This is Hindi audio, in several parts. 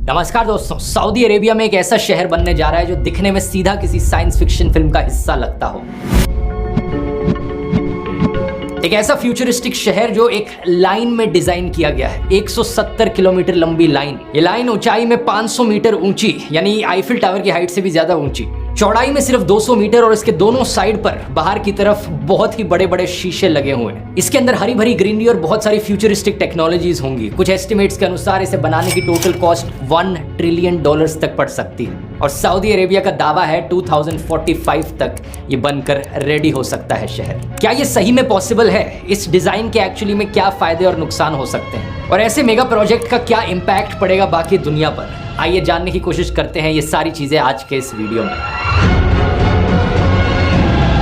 नमस्कार दोस्तों, सऊदी अरेबिया में एक ऐसा शहर बनने जा रहा है जो दिखने में सीधा किसी साइंस फिक्शन फिल्म का हिस्सा लगता हो। एक ऐसा फ्यूचरिस्टिक शहर जो एक लाइन में डिजाइन किया गया है, 170 किलोमीटर लंबी लाइन। ये लाइन ऊंचाई में 500 मीटर ऊंची, यानी आईफिल टावर की हाइट से भी ज्यादा ऊंची, चौड़ाई में सिर्फ 200 मीटर और इसके दोनों साइड पर बाहर की तरफ बहुत ही बड़े बड़े शीशे लगे हुए हैं। इसके अंदर हरी भरी ग्रीनरी और बहुत सारी फ्यूचरिस्टिक टेक्नोलॉजीज होंगी। कुछ एस्टिमेट्स के अनुसार इसे बनाने की टोटल कॉस्ट $1 ट्रिलियन तक पड़ सकती है और सऊदी अरेबिया का दावा है 2045 तक ये बनकर रेडी हो सकता है शहर। क्या ये सही में पॉसिबल है? इस डिजाइन के एक्चुअली में क्या फायदे और नुकसान हो सकते हैं और ऐसे मेगा प्रोजेक्ट का क्या इम्पैक्ट पड़ेगा बाकी दुनिया पर? आइए जानने की कोशिश करते हैं ये सारी चीजें आज के इस वीडियो में।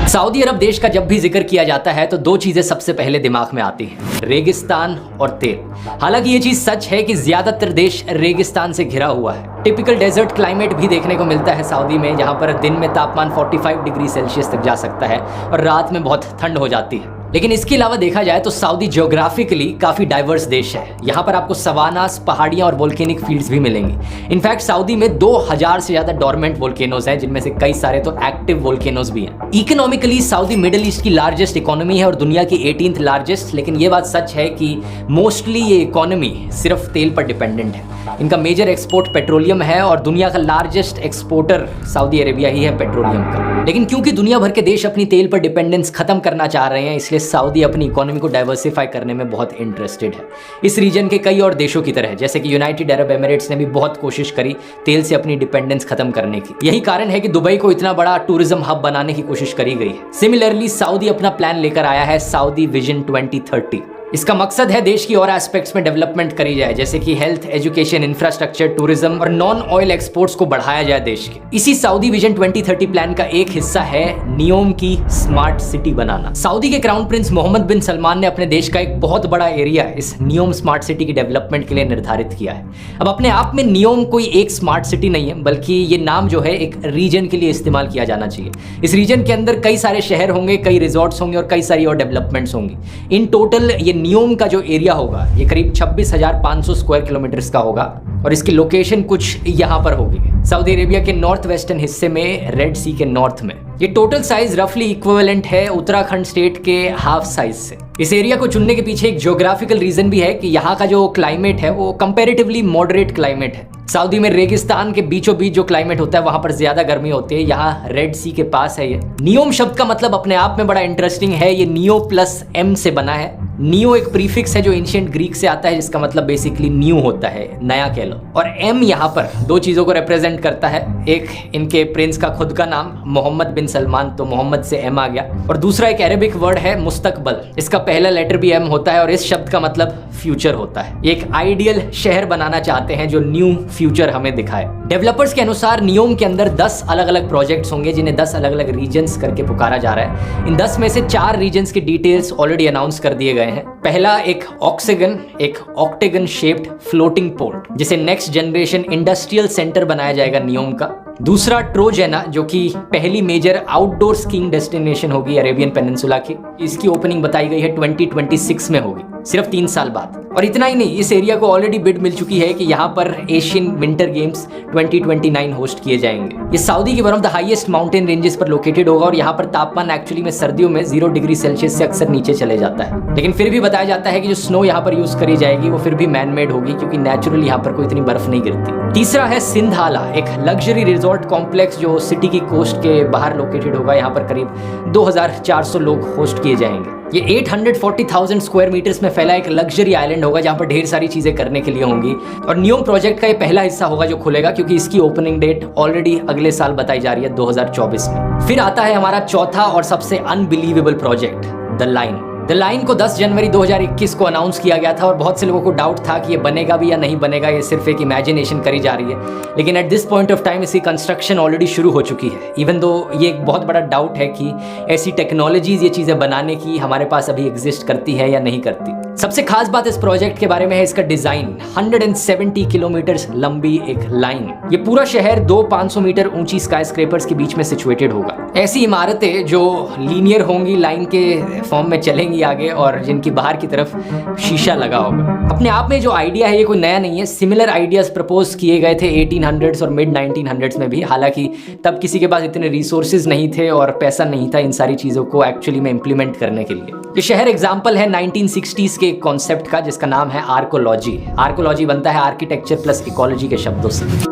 सऊदी अरब देश का जब भी जिक्र किया जाता है तो दो चीजें सबसे पहले दिमाग में आती हैं, रेगिस्तान और तेल। हालांकि ये चीज सच है कि ज्यादातर देश रेगिस्तान से घिरा हुआ है। टिपिकल डेजर्ट क्लाइमेट भी देखने को मिलता है सऊदी में, जहां पर दिन में तापमान 45 डिग्री सेल्सियस तक जा सकता है और रात में बहुत ठंड हो जाती है। लेकिन इसके अलावा देखा जाए तो सऊदी ज्योग्राफिकली काफी डाइवर्स देश है। यहाँ पर आपको सवानास, पहाड़ियां और वोल्केनिक फील्ड्स भी मिलेंगी। इनफैक्ट सऊदी में 2000 से ज्यादा डोरमेंट वोल्केनोज हैं, जिनमें से कई सारे तो एक्टिव वोल्केनोज भी हैं। इकोनॉमिकली सऊदी मिडिल ईस्ट की लार्जेस्ट इकोनॉमी है और दुनिया की 18th लार्जेस्ट। लेकिन ये बात सच है कि मोस्टली ये इकोनॉमी सिर्फ तेल पर डिपेंडेंट है। इनका मेजर एक्सपोर्ट पेट्रोलियम है और दुनिया का लार्जेस्ट एक्सपोर्टर सऊदी अरेबिया ही है पेट्रोलियम का। लेकिन क्योंकि दुनिया भर के देश अपनी तेल पर डिपेंडेंस खत्म करना चाह रहे हैं, इसलिए सऊदी अपनी इकोनॉमी को डाइवर्सिफाई करने में बहुत इंटरेस्टेड है। इस रीजन के कई और देशों की तरह, जैसे कि यूनाइटेड अरब एमिरेट्स ने भी बहुत कोशिश करी तेल से अपनी डिपेंडेंस खत्म करने की। यही कारण है कि दुबई को इतना बड़ा टूरिज्म हब बनाने की कोशिश करी गई है। सिमिलरली सऊदी अपना प्लान लेकर आया है, सऊदी विजन 2030। इसका मकसद है देश की और एस्पेक्ट्स में डेवलपमेंट करी जाए, जैसे कि हेल्थ, एजुकेशन, इंफ्रास्ट्रक्चर, टूरिज्म और नॉन ऑयल एक्सपोर्ट्स को बढ़ाया जाए देश के। इसी सऊदी विजन 2030 प्लान का एक हिस्सा है नियोम की स्मार्ट सिटी बनाना। सऊदी के क्राउन प्रिंस मोहम्मद बिन सलमान ने अपने देश का एक बहुत बड़ा एरिया इस नियोम स्मार्ट सिटी की डेवलपमेंट के लिए निर्धारित किया है। अब अपने आप में नियोम कोई एक स्मार्ट सिटी नहीं है, बल्कि ये नाम जो है एक रीजन के लिए इस्तेमाल किया जाना चाहिए। इस रीजन के अंदर कई सारे शहर होंगे, कई रिजॉर्ट्स होंगे और कई सारी और डेवलपमेंट्स होंगी। इन टोटल ये नियोम का जो एरिया होगा ये करीब 26,500 स्क्वायर किलोमीटर का होगा और इसकी लोकेशन कुछ यहां पर होगी, सऊदी अरेबिया के नॉर्थ वेस्टर्न हिस्से में, रेड सी के नॉर्थ में। ये टोटल साइज रफली इक्विवेलेंट है उत्तराखंड स्टेट के हाफ साइज से। इस एरिया को चुनने के पीछे एक ज्योग्राफिकल रीजन भी है कि यहाँ का जो क्लाइमेट है वो कंपैरेटिवली मॉडरेट क्लाइमेट है। सऊदी में रेगिस्तान के बीचों बीच जो क्लाइमेट होता है वहां पर ज्यादा गर्मी होती है, यहाँ रेड सी के पास है ये। नियोम शब्द का मतलब अपने आप में बड़ा इंटरेस्टिंग है। ये नियो प्लस एम से बना है। नियो एक प्रीफिक्स है जो एंशिएंट ग्रीक से आता है, जिसका मतलब बेसिकली न्यू होता है, नया कह लो। और एम यहाँ पर दो चीजों को रिप्रेजेंट करता है। एक इनके प्रिंस का खुद का नाम मोहम्मद बिन सलमान, तो मोहम्मद से एम आ गया, और दूसरा एक अरेबिक वर्ड है मुस्तकबल। इसका पहला लेटर भी एम होता है और इस शब्द का मतलब फ्यूचर होता है। एक आइडियल शहर बनाना चाहते हैं जो न्यू फ्यूचर हमें दिखाए। डेवलपर्स के अनुसार नियोम के अंदर 10 अलग अलग प्रोजेक्ट्स होंगे, जिन्हें 10 अलग अलग रीजन्स करके पुकारा जा रहा है। इन 10 में से 4 रीजन्स की डिटेल्स ऑलरेडी अनाउंस कर दिए गए हैं। पहला एक ऑक्सीगन, एक ऑक्टेगन शेप्ड फ्लोटिंग पोर्ट, जिसे नेक्स्ट जनरेशन इंडस्ट्रियल सेंटर बनाया जाएगा नियोम का। दूसरा ट्रोजेना, जो कि पहली मेजर आउटडोर स्कीइंग डेस्टिनेशन होगी अरेबियन पेनिनसुला की। इसकी ओपनिंग बताई गई है 2026 में होगी, सिर्फ 3 साल बाद। और इतना ही नहीं, इस एरिया को ऑलरेडी बिड मिल चुकी है कि यहाँ पर एशियन विंटर गेम्स 2029 होस्ट किए जाएंगे। ये सऊदी के one of the highest mountain ranges पर लोकेटेड होगा और यहाँ पर तापमान एक्चुअली में सर्दियों में 0 डिग्री सेल्सियस से अक्सर नीचे चले जाता है। लेकिन फिर भी बताया जाता है कि जो स्नो यहाँ पर यूज करी जाएगी वो फिर भी मैन मेड होगी, क्योंकि नेचुरली यहाँ पर कोई इतनी बर्फ नहीं गिरती। तीसरा है सिंधाला, एक लग्जरी रिजॉर्ट कॉम्प्लेक्स जो सिटी की कोस्ट के बाहर लोकेटेड होगा। यहाँ पर करीब 2400 लोग होस्ट किए जाएंगे। ये 840,000 स्क्वायर मीटर्स में फैला एक लग्जरी आइलैंड होगा, जहाँ पर ढेर सारी चीजें करने के लिए होंगी। और नियोम प्रोजेक्ट का ये पहला हिस्सा होगा जो खुलेगा, क्योंकि इसकी ओपनिंग डेट ऑलरेडी अगले साल बताई जा रही है, 2024 में। फिर आता है हमारा चौथा और सबसे unbelievable project, the line. The line को 10 जनवरी 2021 को अनाउंस किया गया था और बहुत से लोगों को डाउट था कि ये बनेगा भी या नहीं बनेगा, ये सिर्फ एक इमेजिनेशन करी जा रही है। लेकिन at this point of time इसकी कंस्ट्रक्शन ऑलरेडी शुरू हो चुकी है। इवन दो ये एक बहुत बड़ा डाउट है कि ऐसी टेक्नोलॉजीज ये चीज़ें बनाने की हमारे पास अभी एग्जिस्ट करती है या नहीं करती। सबसे खास बात इस प्रोजेक्ट के बारे में है इसका डिजाइन। 170 किलोमीटर लंबी एक लाइन। ये पूरा शहर 500 मीटर ऊंची स्काई स्क्रेपर्स के बीच में सिचुएटेड होगा। ऐसी इमारतें जो लीनियर होंगी, लाइन के फॉर्म में चलेंगी बढ़ेंगी आगे और जिनकी बाहर की तरफ शीशा लगा होगा। अपने आप में जो आइडिया है ये कोई नया नहीं है, सिमिलर आइडियाज प्रपोज किए गए थे 1800s और मिड 1900s में भी। हालांकि तब किसी के पास इतने रिसोर्सेज नहीं थे और पैसा नहीं था इन सारी चीज़ों को एक्चुअली में इम्प्लीमेंट करने के लिए। ये शहर एग्जाम्पल है 1960s के कॉन्सेप्ट का जिसका नाम है आर्कोलॉजी। आर्कोलॉजी बनता है आर्किटेक्चर प्लस इकोलॉजी के शब्दों से।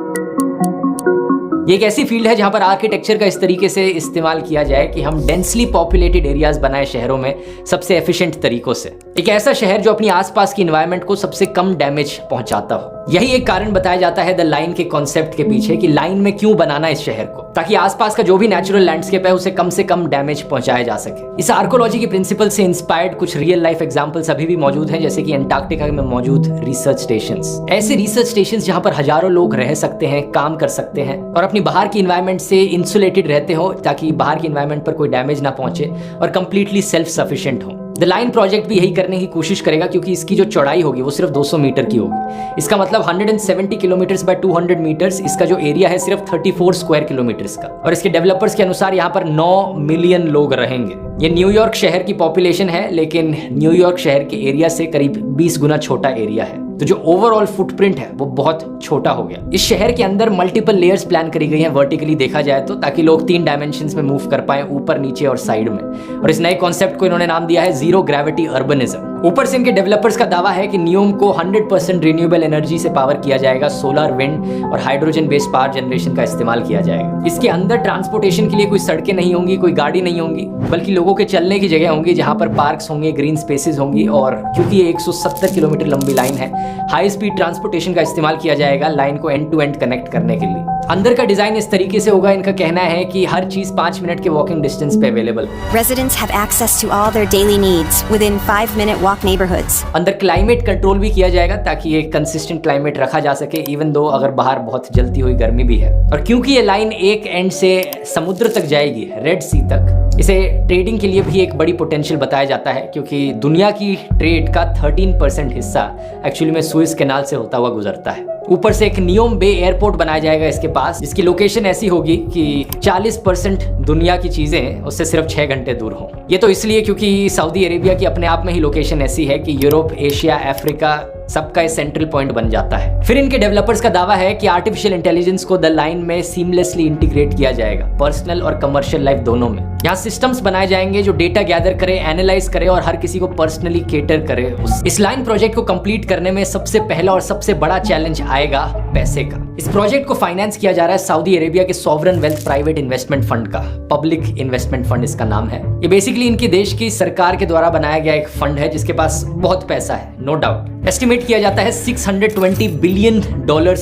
ये एक ऐसी फील्ड है जहां पर आर्किटेक्चर का इस तरीके से इस्तेमाल किया जाए कि हम डेंसली पॉपुलेटेड एरियाज बनाए शहरों में सबसे एफिशिएंट तरीकों से। एक ऐसा शहर जो अपनी आसपास की एनवायरनमेंट को सबसे कम डैमेज पहुंचाता हो। यही एक कारण बताया जाता है द लाइन के कॉन्सेप्ट के पीछे कि लाइन में क्यों बनाना इस शहर को, ताकि आसपास का जो भी नेचुरल लैंडस्केप है उसे कम से कम डैमेज पहुंचाया जा सके। इस आर्कोलॉजी के प्रिंसिपल से इंस्पायर्ड कुछ रियल लाइफ एग्जांपल्स अभी भी मौजूद हैं, जैसे कि अंटार्कटिका में मौजूद रिसर्च स्टेशंस। ऐसे रिसर्च स्टेशंस जहां पर हजारों लोग रह सकते हैं, काम कर सकते हैं और अपनी बाहर की एनवायरनमेंट से इंसुलेटेड रहते हो, ताकि बाहर की एनवायरनमेंट पर कोई डैमेज ना पहुंचे और कंप्लीटली सेल्फ सफिशिएंट हो। द लाइन प्रोजेक्ट भी यही करने की कोशिश करेगा, क्योंकि इसकी जो चौड़ाई होगी वो सिर्फ 200 मीटर की होगी। इसका मतलब 170 किलोमीटर्स बाय 200 मीटर्स, इसका जो एरिया है सिर्फ 34 स्क्वायर किलोमीटर्स का। और इसके डेवलपर्स के अनुसार यहाँ पर 9 मिलियन लोग रहेंगे। ये न्यूयॉर्क शहर की पॉपुलेशन है, लेकिन न्यूयॉर्क शहर के एरिया से करीब 20 गुना छोटा एरिया है, तो जो ओवरऑल फुटप्रिंट है वो बहुत छोटा हो गया। इस शहर के अंदर मल्टीपल लेयर्स प्लान करी गई हैं वर्टिकली देखा जाए तो, ताकि लोग 3 डायमेंशंस में मूव कर पाएं, ऊपर, नीचे और साइड में। और इस नए कॉन्सेप्ट को इन्होंने नाम दिया है जीरो ग्रेविटी अर्बनिज्म। ऊपर से इनके डेवलपर्स का दावा है कि नियोम को 100% रिन्यूएबल एनर्जी से पावर किया जाएगा, सोलर, विंड और हाइड्रोजन बेस्ड पावर जनरेशन का इस्तेमाल किया जाएगा। इसके अंदर ट्रांसपोर्टेशन के लिए कोई सड़कें नहीं होंगी, कोई गाड़ी नहीं होंगी, बल्कि लोगों के चलने की जगह होंगी, जहां पर पार्क्स होंगे, ग्रीन स्पेसेस होंगी। और क्योंकि ये 170 किलोमीटर लंबी लाइन है, हाई स्पीड ट्रांसपोर्टेशन का इस्तेमाल किया जाएगा लाइन को एंड टू एंड कनेक्ट करने के लिए। अंदर का डिजाइन इस तरीके से होगा, इनका कहना है कि हर चीज 5 मिनट के वॉकिंग डिस्टेंस पे available. Residents have access to all their daily needs within 5-minute walk neighborhoods. अंदर क्लाइमेट कंट्रोल भी किया जाएगा ताकि एक कंसिस्टेंट क्लाइमेट रखा जा सके, इवन दो अगर बाहर बहुत जलती हुई गर्मी भी है। और क्योंकि ये लाइन एक एंड से समुद्र तक जाएगी, रेड सी तक, इसे ट्रेडिंग के लिए भी एक बड़ी पोटेंशियल बताया जाता है, क्योंकि दुनिया की ट्रेड का 13% हिस्सा एक्चुअली में सुएज कैनाल से होता हुआ गुजरता है। ऊपर से एक नियोम बे एयरपोर्ट बनाया जाएगा इसके पास, जिसकी लोकेशन ऐसी होगी कि 40% दुनिया की चीजें उससे सिर्फ 6 घंटे दूर हों। ये तो इसलिए क्योंकि सऊदी अरेबिया की अपने आप में ही लोकेशन ऐसी है कि यूरोप, एशिया, अफ्रीका सबका सेंट्रल पॉइंट बन जाता है। फिर इनके डेवलपर्स का दावा है कि आर्टिफिशियल इंटेलिजेंस को द लाइन में सीमलेसली इंटीग्रेट किया जाएगा, पर्सनल और कमर्शियल लाइफ दोनों में। यहाँ सिस्टम्स बनाए जाएंगे जो डेटा गैदर करे, एनालाइज करे और हर किसी को पर्सनली केटर करे। इस लाइन प्रोजेक्ट को कंप्लीट करने में सबसे पहला और सबसे बड़ा चैलेंज आएगा पैसे का। इस प्रोजेक्ट को फाइनेंस किया जा रहा है सऊदी अरेबिया के sovereign wealth private investment fund का, पब्लिक इन्वेस्टमेंट फंड इसका नाम है। ये बेसिकली इनके देश की सरकार के द्वारा बनाया गया एक फंड है जिसके पास बहुत पैसा है, नो डाउट। एस्टिमेट किया जाता है $620 बिलियन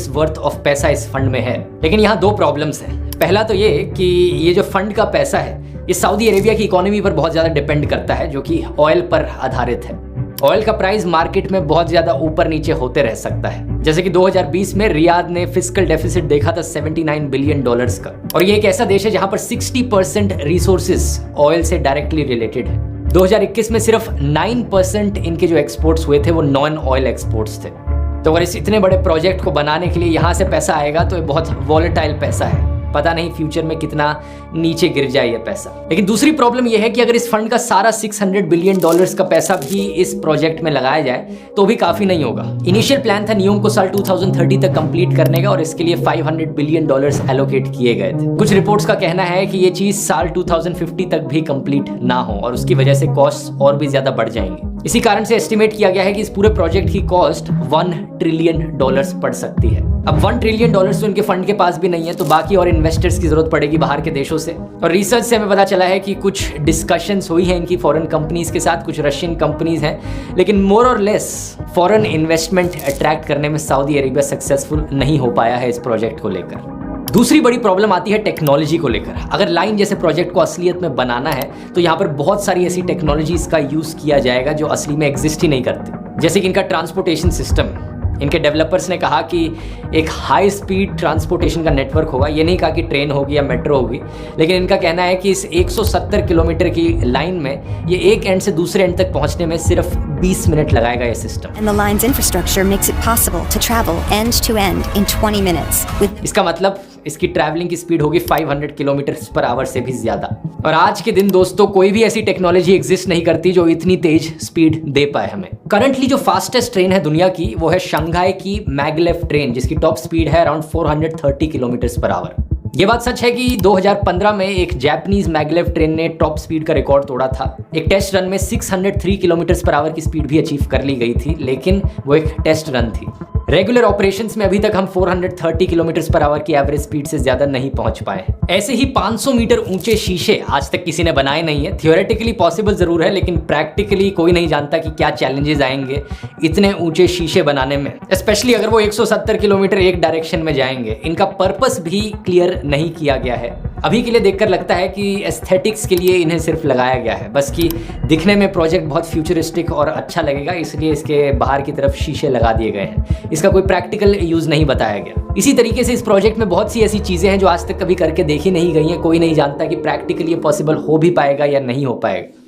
वर्थ ऑफ पैसा इस फंड में है। लेकिन यहाँ 2 प्रॉब्लम्स हैं। पहला तो ये कि ये जो फंड का पैसा है ये सऊदी अरेबिया की इकोनॉमी पर बहुत ज्यादा डिपेंड करता है, जो कि ऑयल पर आधारित है। ऑयल का प्राइस मार्केट में बहुत ज्यादा ऊपर नीचे होते रह सकता है। जैसे कि 2020 में रियाद ने फिस्कल डेफिसिट देखा था $79 बिलियन का। और ये एक ऐसा देश है जहां पर 60% रिसोर्सेज ऑयल से डायरेक्टली रिलेटेड है। 2021 में सिर्फ 9% इनके जो एक्सपोर्ट्स हुए थे वो नॉन ऑयल एक्सपोर्ट्स थे। तो अगर इस इतने बड़े प्रोजेक्ट को बनाने के लिए यहाँ से पैसा आएगा तो ये बहुत वॉलेटाइल पैसा है, पता नहीं फ्यूचर में कितना नीचे गिर जाए ये पैसा। लेकिन दूसरी प्रॉब्लम ये है कि अगर इस फंड का सारा $600 बिलियन का पैसा भी इस प्रोजेक्ट में लगाया जाए तो भी काफी नहीं होगा। इनिशियल प्लान था नियोम को साल 2030 तक कंप्लीट करने का और इसके लिए $500 बिलियन एलोकेट किए गए थे। कुछ रिपोर्ट्स का कहना है कि ये चीज साल 2050 तक भी कंप्लीट ना हो और उसकी वजह से कॉस्ट और भी ज्यादा बढ़ जाएंगे। इसी कारण से एस्टिमेट किया गया है कि इस पूरे प्रोजेक्ट की कॉस्ट $1 ट्रिलियन पड़ सकती है। अब $1 ट्रिलियन तो इनके फंड के पास भी नहीं है, तो बाकी और इन्वेस्टर्स की जरूरत पड़ेगी बाहर के देशों से। और रिसर्च से हमें पता चला है कि कुछ डिस्कशंस हुई हैं इनकी फॉरेन कंपनीज के साथ, कुछ रशियन कंपनीज हैं, लेकिन मोर और लेस फॉरेन इन्वेस्टमेंट अट्रैक्ट करने में सऊदी अरेबिया सक्सेसफुल नहीं हो पाया है इस प्रोजेक्ट को लेकर। दूसरी बड़ी प्रॉब्लम आती है टेक्नोलॉजी को लेकर। अगर लाइन जैसे प्रोजेक्ट को असलियत में बनाना है तो यहाँ पर बहुत सारी ऐसी टेक्नोलॉजीज का यूज किया जाएगा जो असली में एग्जिस्ट ही नहीं करती। जैसे कि इनका ट्रांसपोर्टेशन सिस्टम, इनके डेवलपर्स ने कहा कि एक हाई स्पीड ट्रांसपोर्टेशन का नेटवर्क होगा। ये नहीं कहा कि ट्रेन होगी या मेट्रो होगी, लेकिन इनका कहना है कि इस 170 किलोमीटर की लाइन में ये एक एंड से दूसरे एंड तक पहुंचने में सिर्फ 20 मिनट लगाएगा ये system. And the line's infrastructure makes it possible to travel end to end in 20 minutes. इसका मतलब इसकी ट्रैवलिंग की स्पीड होगी 500 किलोमीटर पर आवर से भी ज्यादा। और आज के दिन दोस्तों कोई भी ऐसी टेक्नोलॉजी एग्जिस्ट नहीं करती जो इतनी तेज स्पीड दे पाए हमें। करंटली जो फास्टेस्ट ट्रेन है दुनिया की वो है शंघाई की मैगलेव ट्रेन, जिसकी टॉप स्पीड है अराउंड 430 किलोमीटर पर आवर। ये बात सच है कि 2015 में एक जापानीज मैगलेव ट्रेन ने टॉप स्पीड का रिकॉर्ड तोड़ा था। एक टेस्ट रन में 603 किलोमीटर पर आवर की स्पीड भी अचीव कर ली गई थी, लेकिन वो एक टेस्ट रन थी। रेगुलर ऑपरेशंस में अभी तक हम 430 किलोमीटर पर आवर की एवरेज स्पीड से ज्यादा नहीं पहुंच पाए। ऐसे ही 500 मीटर ऊंचे शीशे आज तक किसी ने बनाए नहीं है। थियोरेटिकली पॉसिबल जरूर है, लेकिन प्रैक्टिकली कोई नहीं जानता कि क्या चैलेंजेस आएंगे इतने ऊंचे शीशे बनाने में, स्पेशली अगर वो 170 किलोमीटर एक डायरेक्शन में जाएंगे। इनका पर्पस भी क्लियर नहीं किया गया है। अभी के लिए देखकर लगता है कि एस्थेटिक्स के लिए इन्हें सिर्फ लगाया गया है, बस कि दिखने में प्रोजेक्ट बहुत फ्यूचरिस्टिक और अच्छा लगेगा, इसलिए इसके बाहर की तरफ शीशे लगा दिए गए हैं। इसका कोई प्रैक्टिकल यूज नहीं बताया गया। इसी तरीके से इस प्रोजेक्ट में बहुत सी ऐसी चीजें हैं जो आज तक कभी करके देखी नहीं गई हैं। कोई नहीं जानता कि प्रैक्टिकली ये पॉसिबल हो भी पाएगा या नहीं हो पाएगा।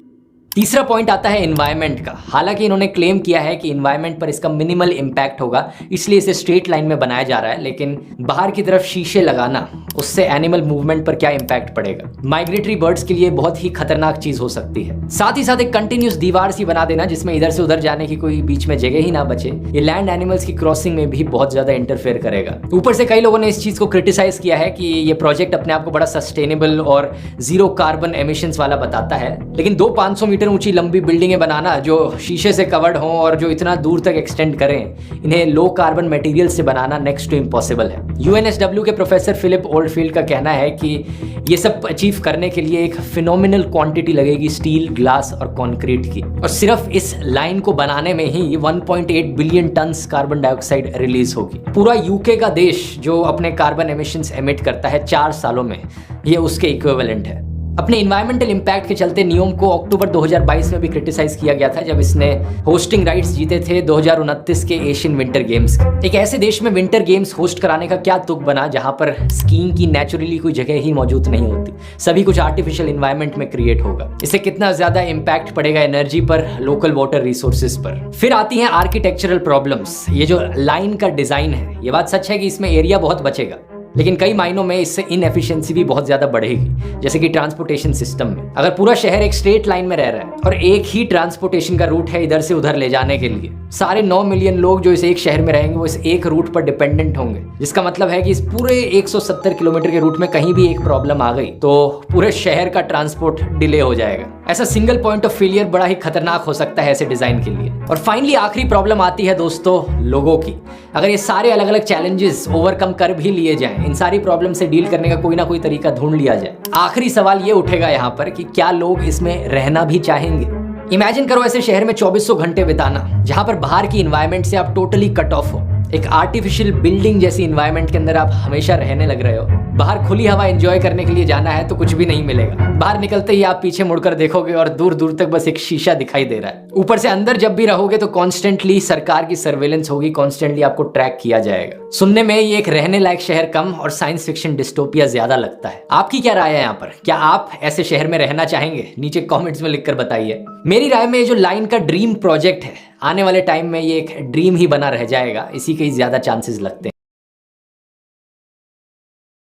तीसरा पॉइंट आता है एनवायरनमेंट का। हालांकि इन्होंने क्लेम किया है कि एनवायरनमेंट पर इसका मिनिमल इम्पैक्ट होगा, इसलिए इसे स्ट्रेट लाइन में बनाया जा रहा है, लेकिन बाहर की तरफ शीशे लगाना उससे एनिमल मूवमेंट पर क्या इम्पैक्ट पड़ेगा। माइग्रेटरी बर्ड्स के लिए बहुत ही खतरनाक चीज हो सकती है। साथ ही साथ एक कंटिन्यूस दीवार सी बना देना जिसमें इधर से उधर जाने की कोई बीच में जगह ही ना बचे, ये लैंड एनिमल्स की क्रॉसिंग में भी बहुत ज्यादा इंटरफेयर करेगा। ऊपर से कई लोगों ने इस चीज को क्रिटिसाइज किया है कि ये प्रोजेक्ट अपने आप को बड़ा सस्टेनेबल और जीरो कार्बन एमिशंस वाला बताता है, लेकिन 500 मीटर ऊंची लंबी बिल्डिंगें बनाना जो शीशे से कवर्ड हों और जो इतना दूर तक एक्सटेंड करें, इन्हें लो कार्बन मटेरियल से बनाना नेक्स्ट टू इम्पॉसिबल है। यूएनएसडब्ल्यू के प्रोफेसर फिलिप ओल्डफील्ड का कहना है कि ये सब अचीव करने के लिए एक फिनोमिनल क्वांटिटी लगेगी स्टील, ग्लास और कंक्रीट की, और सिर्फ इस लाइन को बनाने में ही 1.8 billion turns carbon dioxide release होगी। पूरा यूके का देश जो अपने कार्बन एमिशंस एमिट करता है 4 सालों में, ये उसके इक्विवेलेंट है। अपने इन्वायरमेंटल इम्पैक्ट के चलते नियोम को अक्टूबर 2022 में भी क्रिटिसाइज किया गया था, जब इसने होस्टिंग राइट्स जीते थे 2029 के एशियन विंटर गेम्स के। एक ऐसे देश में विंटर गेम्स होस्ट कराने का क्या तुक बना जहां पर स्कीइंग की नेचुरली कोई जगह ही मौजूद नहीं होती, सभी कुछ आर्टिफिशियल इन्वायरमेंट में क्रिएट होगा। इससे कितना ज्यादा इम्पैक्ट पड़ेगा एनर्जी पर, लोकल वाटर रिसोर्सेज पर। फिर आती हैं आर्किटेक्चरल प्रॉब्लम्स। ये जो लाइन का डिजाइन है, ये बात सच है कि इसमें एरिया बहुत बचेगा, लेकिन कई मायनों में इससे इनएफिशिएंसी भी बहुत ज्यादा बढ़ेगी। जैसे कि ट्रांसपोर्टेशन सिस्टम में अगर पूरा शहर एक स्ट्रेट लाइन में रह रहा है और एक ही ट्रांसपोर्टेशन का रूट है इधर से उधर ले जाने के लिए, सारे 9 मिलियन लोग जो इस एक शहर में रहेंगे वो इस एक रूट पर डिपेंडेंट होंगे, जिसका मतलब है कि इस पूरे 170 किलोमीटर के रूट में कहीं भी एक प्रॉब्लम आ गई तो पूरे शहर का ट्रांसपोर्ट डिले हो जाएगा। ऐसा सिंगल पॉइंट ऑफ फेलियर बड़ा ही खतरनाक हो सकता है ऐसे डिजाइन के लिए। और फाइनली आखिरी प्रॉब्लम आती है दोस्तों लोगों की। अगर ये सारे अलग अलग चैलेंजेस ओवरकम कर भी लिए जाएं, इन सारी प्रॉब्लम से डील करने का कोई ना कोई तरीका ढूंढ लिया जाए, आखिरी सवाल ये उठेगा यहाँ पर कि क्या लोग इसमें रहना भी चाहेंगे। इमेजिन करो ऐसे शहर में 2400 घंटे बिताना जहां पर बाहर की इन्वायरमेंट से आप टोटली कट ऑफ हो। एक आर्टिफिशियल बिल्डिंग जैसी इन्वायरमेंट के अंदर आप हमेशा रहने लग रहे हो। बाहर खुली हवा एंजॉय करने के लिए जाना है तो कुछ भी नहीं मिलेगा। बाहर निकलते ही आप पीछे मुड़कर देखोगे और दूर दूर तक बस एक शीशा दिखाई दे रहा है। ऊपर से अंदर जब भी रहोगे तो कॉन्स्टेंटली सरकार की सर्वेलेंस होगी, कॉन्स्टेंटली आपको ट्रैक किया जाएगा। सुनने में ये एक रहने लायक शहर कम और साइंस फिक्शन डिस्टोपिया ज्यादा लगता है। आपकी क्या राय है यहाँ पर? क्या आप ऐसे शहर में रहना चाहेंगे? नीचे कॉमेंट्स में लिखकर बताइए। मेरी राय में ये जो लाइन का ड्रीम प्रोजेक्ट है, आने वाले टाइम में ये एक ड्रीम ही बना रह जाएगा, इसी के ज्यादा चांसेस लगते हैं।